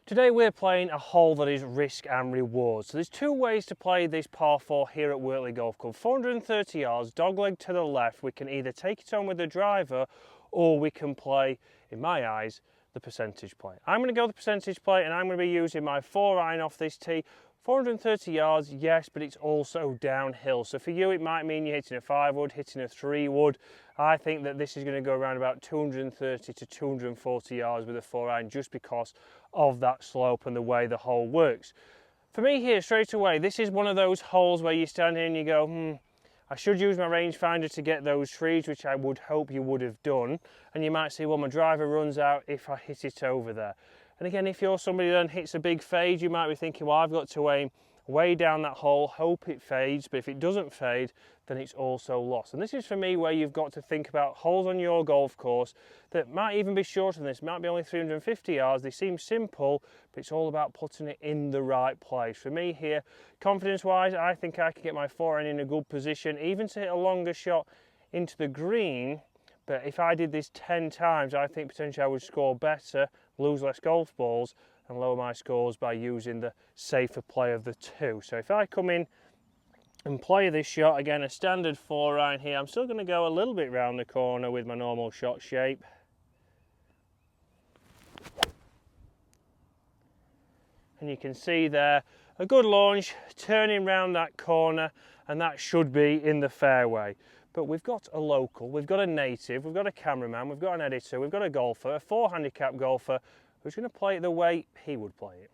Today we're playing a hole that is risk and reward. So there's two ways to play this par 4 here at Wortley Golf Club. 430 yards, dogleg to the left. We can either take it on with the driver or we can play, in my eyes, the percentage play. I'm going to go the percentage play and I'm going to be using my 4-iron off this tee. 430 yards, yes, but it's also downhill. So for you, it might mean you're hitting a 5-wood, hitting a 3-wood. I think that this is going to go around about 230 to 240 yards with a 4-iron just because of that slope and the way the hole works. For me here, straight away, this is one of those holes where you stand here and you go, I should use my rangefinder to get those trees, which I would hope you would have done. And you might say, well, my driver runs out if I hit it over there. And again, if you're somebody that hits a big fade, you might be thinking, well, I've got to aim way down that hole, hope it fades, but if it doesn't fade, then it's also lost. And this is for me where you've got to think about holes on your golf course that might even be shorter than this, might be only 350 yards. They seem simple, but it's all about putting it in the right place. For me here, confidence-wise, I think I can get my 4-iron in a good position, even to hit a longer shot into the green. But if I did this 10 times, I think potentially I would score better, lose less golf balls, and lower my scores by using the safer play of the two. So if I come in and play this shot, again, a standard 4-iron here, I'm still going to go a little bit round the corner with my normal shot shape. And you can see there, a good launch, turning round that corner, and that should be in the fairway. But we've got a local, we've got a native, we've got a cameraman, we've got an editor, we've got a golfer, a 4-handicap golfer, who's going to play it the way he would play it.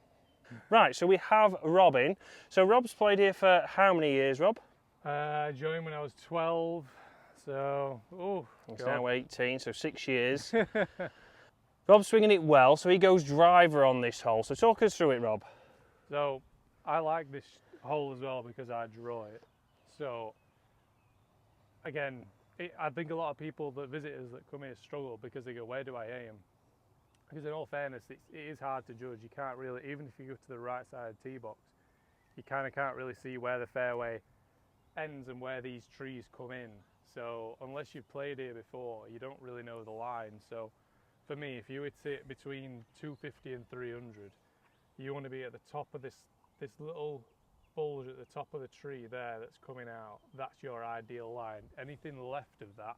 Right, so we have Robin. So Rob's played here for how many years, Rob? I joined when I was 12, so, He's now 18, so 6 years. Rob's swinging it well, so he goes driver on this hole. So talk us through it, Rob. So I like this hole as well because I draw it. So again, I think a lot of people, that visitors that come here, struggle because they go, where do I aim? Because in all fairness, it is hard to judge. You can't really, even if you go to the right side of the tee box, you kind of can't really see where the fairway ends and where these trees come in. So unless you've played here before, you don't really know the line. So for me, if you would sit between 250 and 300, you want to be at the top of this little bulge at the top of the tree there that's coming out. That's your ideal line. Anything left of that,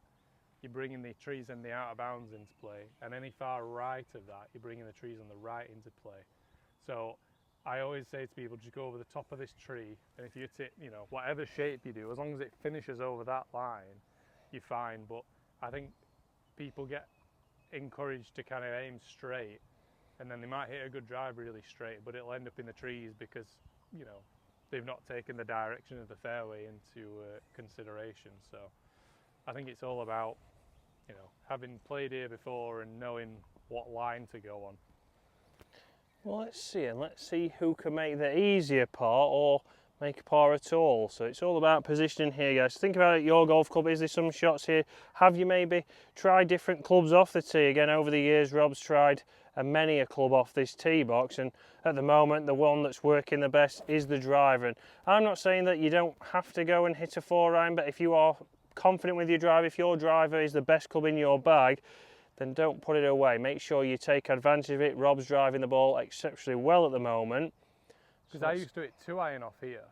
you're bringing the trees and the out of bounds into play, and any far right of that, you're bringing the trees on the right into play. So I always say to people, just go over the top of this tree, and if you hit it, whatever shape you do, as long as it finishes over that line, you're fine. But I think people get encouraged to kind of aim straight, and then they might hit a good drive really straight, but it'll end up in the trees because, they've not taken the direction of the fairway into consideration. So I think it's all about, having played here before and knowing what line to go on. Well, let's see who can make the easier par or make a par at all. So it's all about positioning here, guys. Think about it, your golf club. Is there some shots here? Have you maybe tried different clubs off the tee? Again, over the years, Rob's tried many a club off this tee box, and at the moment the one that's working the best is the driver. And I'm not saying that you don't have to go and hit a 4-iron, but if you are confident with your driver, if your driver is the best club in your bag, then don't put it away. Make sure you take advantage of it. Rob's driving the ball exceptionally well at the moment. Because I used to hit 2-iron off here,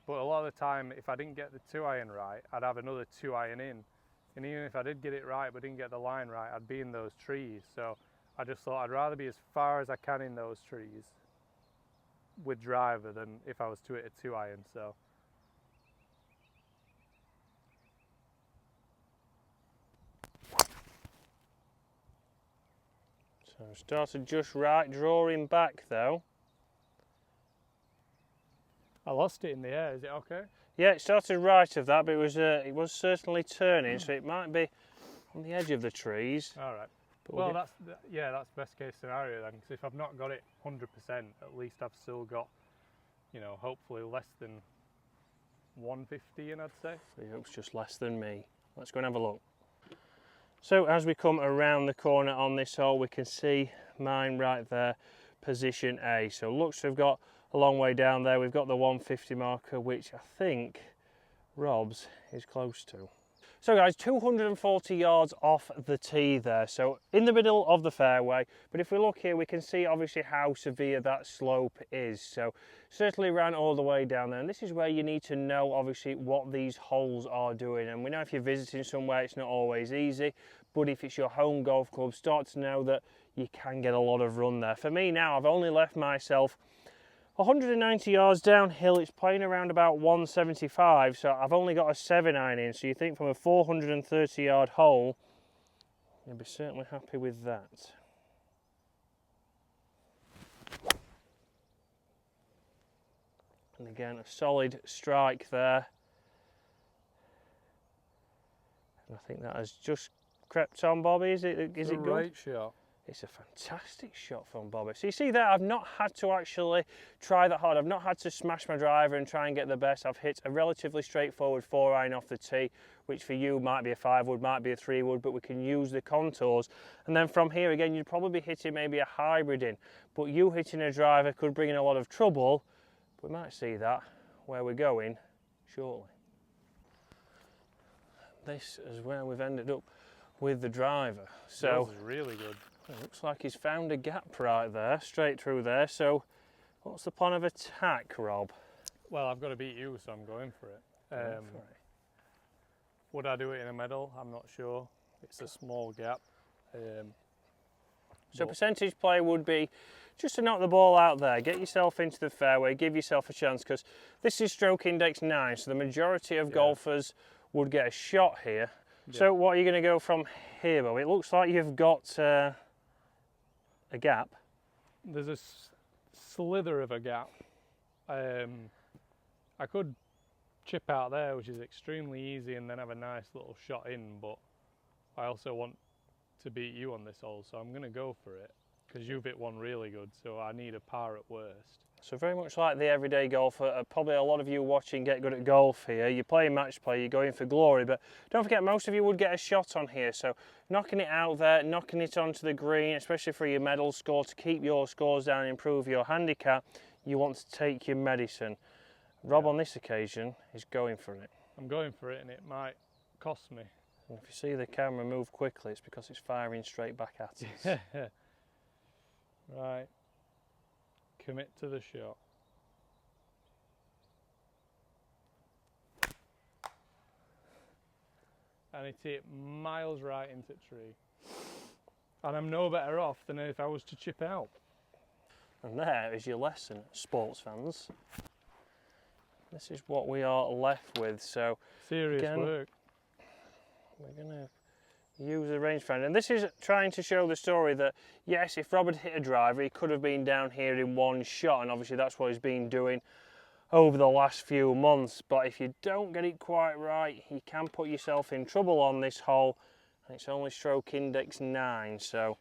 but a lot of the time if I didn't get the 2-iron right, I'd have another 2-iron in, and even if I did get it right but didn't get the line right, I'd be in those trees. So I just thought I'd rather be as far as I can in those trees with driver than if I was to hit a 2-iron. So started just right, drawing back though. I lost it in the air. Is it okay? Yeah, it started right of that, but it was certainly turning, so it might be on the edge of the trees. All right. But Well, that's best case scenario then, because if I've not got it 100%, at least I've still got, hopefully less than 150 in, I'd say. So he hopes just less than me. Let's go and have a look. So as we come around the corner on this hole, we can see mine right there, position A. So looks to have got a long way down there. We've got the 150 marker, which I think Rob's is close to. So guys, 240 yards off the tee there, so in the middle of the fairway. But if we look here, we can see obviously how severe that slope is. So certainly ran all the way down there, and this is where you need to know obviously what these holes are doing. And we know if you're visiting somewhere, it's not always easy, but if it's your home golf club, start to know that you can get a lot of run there. For me now, I've only left myself 190 yards downhill. It's playing around about 175, so I've only got a 7-iron in, so you think from a 430 yard hole you'll be certainly happy with that. And again, a solid strike there, and I think that has just crept on, Bobby. Is it good? Right shot. It's a fantastic shot from Bobby. So you see there, I've not had to actually try that hard. I've not had to smash my driver and try and get the best. I've hit a relatively straightforward 4-iron off the tee, which for you might be a 5-wood, might be a 3-wood, but we can use the contours. And then from here again, you'd probably be hitting maybe a hybrid in, but you hitting a driver could bring in a lot of trouble. We might see that where we're going shortly. This is where we've ended up with the driver. So this is really good. it looks like he's found a gap right there, straight through there. So what's the plan of attack, Rob? Well, I've got to beat you, so I'm going for it. Would I do it in a medal? I'm not sure. It's a small gap. So percentage play would be just to knock the ball out there, get yourself into the fairway, give yourself a chance, because this is stroke index 9, so the majority of golfers would get a shot here. Yeah. So what are you going to go from here, Bob? It looks like you've got a gap. There's a slither of a gap. I could chip out there, which is extremely easy, and then have a nice little shot in, but I also want to beat you on this hole, so I'm going to go for it, because you've hit one really good, so I need a par at worst. So very much like the everyday golfer, probably a lot of you watching get good at golf here. You're playing match play, you're going for glory, but don't forget most of you would get a shot on here. So knocking it out there, knocking it onto the green, especially for your medal score, to keep your scores down and improve your handicap, you want to take your medicine. Rob on this occasion is going for it. I'm going for it, and it might cost me. And if you see the camera move quickly, it's because it's firing straight back at us. Right. Commit to the shot. And it hit miles right into the tree. And I'm no better off than if I was to chip out. And there is your lesson, sports fans. This is what we are left with. So serious work. We're going to use the rangefinder, and this is trying to show the story that yes, if Rob had hit a driver, he could have been down here in one shot, and obviously that's what he's been doing over the last few months. But if you don't get it quite right, you can put yourself in trouble on this hole, and it's only stroke index 9. So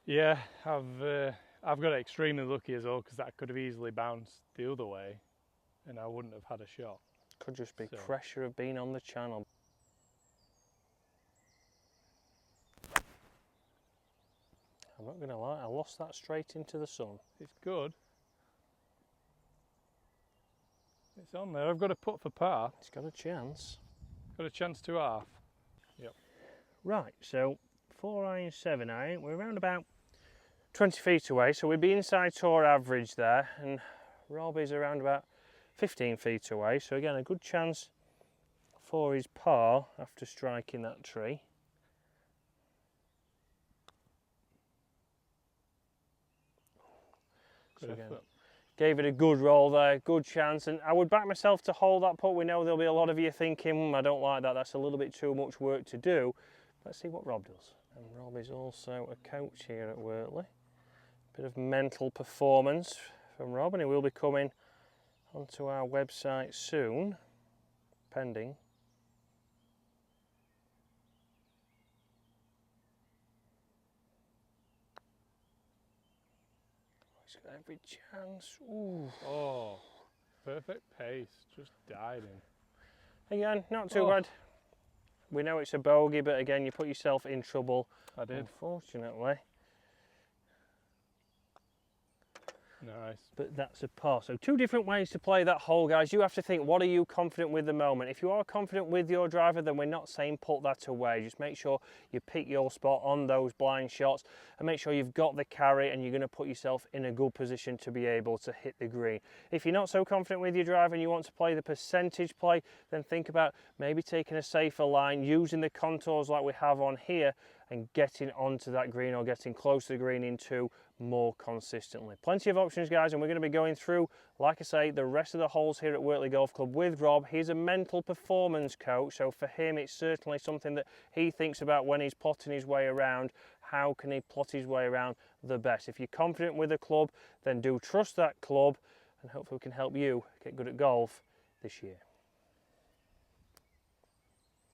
yeah, I've got extremely lucky as well, because that could have easily bounced the other way and I wouldn't have had a shot. Could just be pressure of being on the channel. I'm not going to lie, I lost that straight into the sun. It's good. It's on there. I've got a putt for par. It's got a chance. Got a chance to half. Yep. Right, so 4-iron, 7-iron. We're around about 20 feet away, so we'd be inside tour average there, and Rob is around about 15 feet away. So again, a good chance for his par after striking that tree. So again, gave it a good roll there, good chance, and I would back myself to hold that putt. We know there'll be a lot of you thinking, I don't like that, that's a little bit too much work to do. Let's see what Rob does. And Rob is also a coach here at Wortley. Bit of mental performance from Rob, and he will be coming onto our website soon, pending. Every chance. Ooh. Oh, perfect pace. Just died in. Again, not too bad. We know it's a bogey, but again, you put yourself in trouble. I did. Unfortunately. Nice. But that's a par. So 2 different ways to play that hole, guys. You have to think, what are you confident with the moment? If you are confident with your driver, then we're not saying put that away. Just make sure you pick your spot on those blind shots and make sure you've got the carry and you're going to put yourself in a good position to be able to hit the green. If you're not so confident with your driver and you want to play the percentage play, then think about maybe taking a safer line, using the contours like we have on here, and getting onto that green or getting close to the green in 2 more consistently. Plenty of options, guys, and we're going to be going through, like I say, the rest of the holes here at Wortley Golf Club with Rob. He's a mental performance coach, so for him it's certainly something that he thinks about when he's plotting his way around. How can he plot his way around the best? If you're confident with a club, then do trust that club, and hopefully we can help you get good at golf this year.